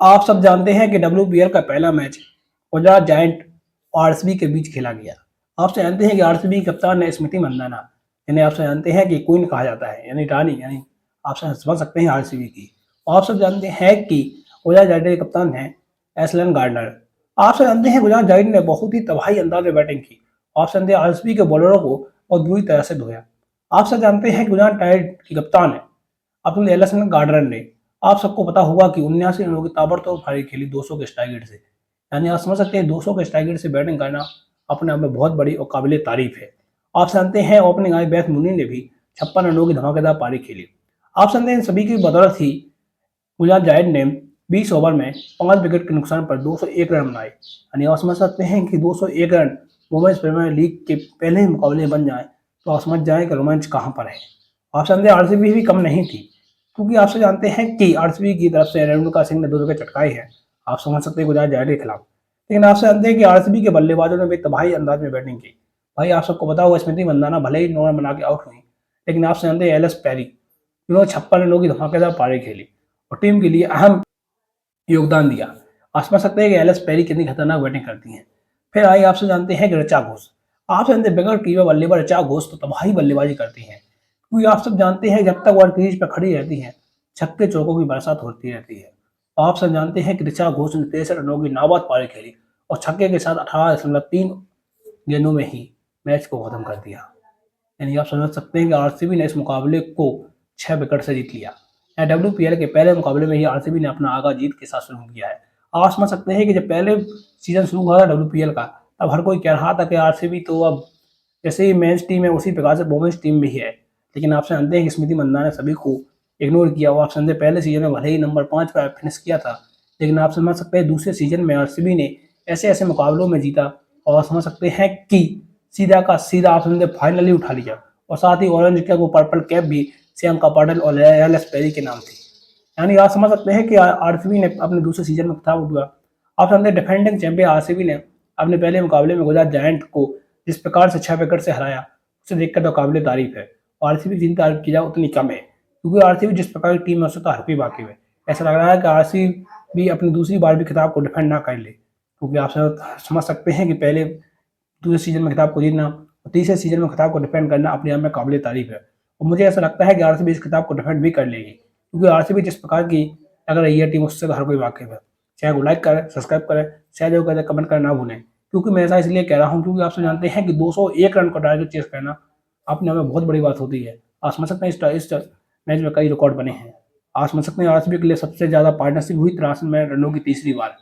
आप सब जानते हैं कि WPL का पहला मैच गुजरात जायंट और आरसीबी के बीच खेला गया। आप जानते हैं कि आरसीबी की कप्तान है स्मृति मंदाना, जिन्हें आप जानते हैं कि क्वीन कहा जाता है, यानी रानी, यानी आप समझ सकते हैं आरसीबी की। आप सब जानते हैं कि गुजरात जायंट के कप्तान हैं एसलन गार्डनर। आप सब जानते हैं गुजरात जायंट ने बहुत ही तबाही अंदाज में बैटिंग की। आप सब जानते हैं आरसीबी के बॉलरों को बहुत बुरी तरह से धोया। आप सब जानते हैं कि गुजरात जायंट की कप्तान है अब्दुल एलसन गार्डनर ने। आप सबको पता होगा कि 79 रनों की ताबड़तोड़ पारी खेली 200 के स्ट्राइक रेट से, यानी आप समझ सकते हैं 200 के स्ट्राइक रेट से बैटिंग करना अपने आप में बहुत बड़ी और काबिल तारीफ है। आप जानते हैं ओपनिंग आई बैथ मुनी ने भी 56 रनों की धमाकेदार पारी खेली। आप जानते हैं इन सभी की बदौलत ही गुजरात जायंट ने 20 ओवर में 5 विकेट के नुकसान पर 201 रन बनाए। यानी आप समझ सकते हैं कि 201 रन वुमेन्स प्रीमियर लीग के पहले ही मुकाबले बन जाए तो आप समझ जाएं कि रोमांच कहाँ पर है। आप जानते हैं आरसीबी भी कम नहीं थी, क्योंकि आपसे जानते हैं कि आरसीबी की तरफ से रेणुका सिंह ने 2 विकेट चटकाए हैं। आप समझ सकते हैं गुजरात जायंट के खिलाफ। लेकिन आपसे जानते हैं कि आरसीबी के बल्लेबाजों ने भी तबाही अंदाज में बैटिंग की। भाई आप सबको पता होगा स्मृति मंदाना भले ही 9 रन बना के आउट हुई, लेकिन आपसे जानते हैं एलएस पैरी, जिन्होंने 56 रनों की धमाकेदार पारी खेली और टीम के लिए अहम योगदान दिया। आप समझ सकते हैं कि एलएस पैरी कितनी खतरनाक बैटिंग करती हैं। फिर आइए आपसे जानते हैं कि ऋचा घोष। आप जानते हैं बगैर कीपर बल्लेबाज ऋचा घोष तो तबाही बल्लेबाजी करती हैं, क्योंकि आप सब जानते हैं जब तक वो क्रीज पर खड़ी रहती हैं छक्के चौकों की बरसात होती रहती है। आप सब जानते हैं कि ऋचा घोष ने 63 रनों की नाबाद पारी खेली और छक्के के साथ 18.3 गेंदों में ही मैच को खत्म कर दिया। यानी आप समझ सकते हैं कि आरसीबी ने इस मुकाबले को 6 विकेट से जीत लिया। WPL के पहले मुकाबले में ही आरसीबी ने अपना आगाज जीत के साथ शुरू किया है। आप समझ सकते हैं कि जब पहले सीजन शुरू हुआ था WPL का, तब हर कोई कह रहा था कि आरसीबी तो अब जैसे ही मेंस टीम है उसी प्रकार से वुमेन्स टीम भी है। लेकिन आप जानते हैं कि स्मृति मंदाना ने सभी को इग्नोर किया और आप समझे पहले सीजन में भले ही नंबर 5 पर फिनिश किया था, लेकिन आप समझ सकते हैं दूसरे सीजन में आरसीबी ने ऐसे ऐसे मुकाबलों में जीता और समझ सकते हैं कि सीधा का सीधा आप समझे फाइनली उठा लिया। और साथ ही ऑरेंज कैप वो पर्पल कैप भी श्रियंका पाटिल और एलएस पेरी के नाम थी। यानी आप समझ सकते हैं कि आरसीबी ने अपने दूसरे सीजन में खिताब उठाया। आप जानते हैं डिफेंडिंग चैंपियन आरसीबी ने अपने पहले मुकाबले में गुजरात जायंट को जिस प्रकार से 6 विकेट से हराया, उसे देखकर तो काबिल तारीफ है। और आरसीबी जितनी तारीफ की जाए उतनी कम है, क्योंकि आरसीबी जिस प्रकार की टीम है उससे तो हर कोई वाकिफ है। ऐसा लग रहा है कि आरसीबी अपनी दूसरी बार भी खिताब को डिफेंड ना कर ले, क्योंकि आप समझ सकते हैं कि पहले दूसरे सीजन में खिताब को जीतना और तीसरे सीजन में खिताब को डिफेंड करना अपने आप में काबिल तारीफ है। और मुझे ऐसा लगता है कि आरसीबी इस खिताब को डिफेंड भी कर लेगी, क्योंकि आरसीबी जिस प्रकार की लग रही है टीम उससे तो हर कोई वाकिफ है। चाहे वो लाइक करें, सब्सक्राइब करें, चाहे जो करें कमेंट करना ना भूलें। क्योंकि मैं ऐसा इसलिए कह रहा हूँ क्योंकि आप सब जानते हैं कि 201 रन का टारगेट चेस करना अपने आप में बहुत बड़ी बात होती है। आप समझ सकते हैं इस मैच में कई रिकॉर्ड बने हैं। आप समझ सकते हैं आरसीबी के लिए सबसे ज़्यादा पार्टनरशिप हुई 83 रनों की तीसरी बार।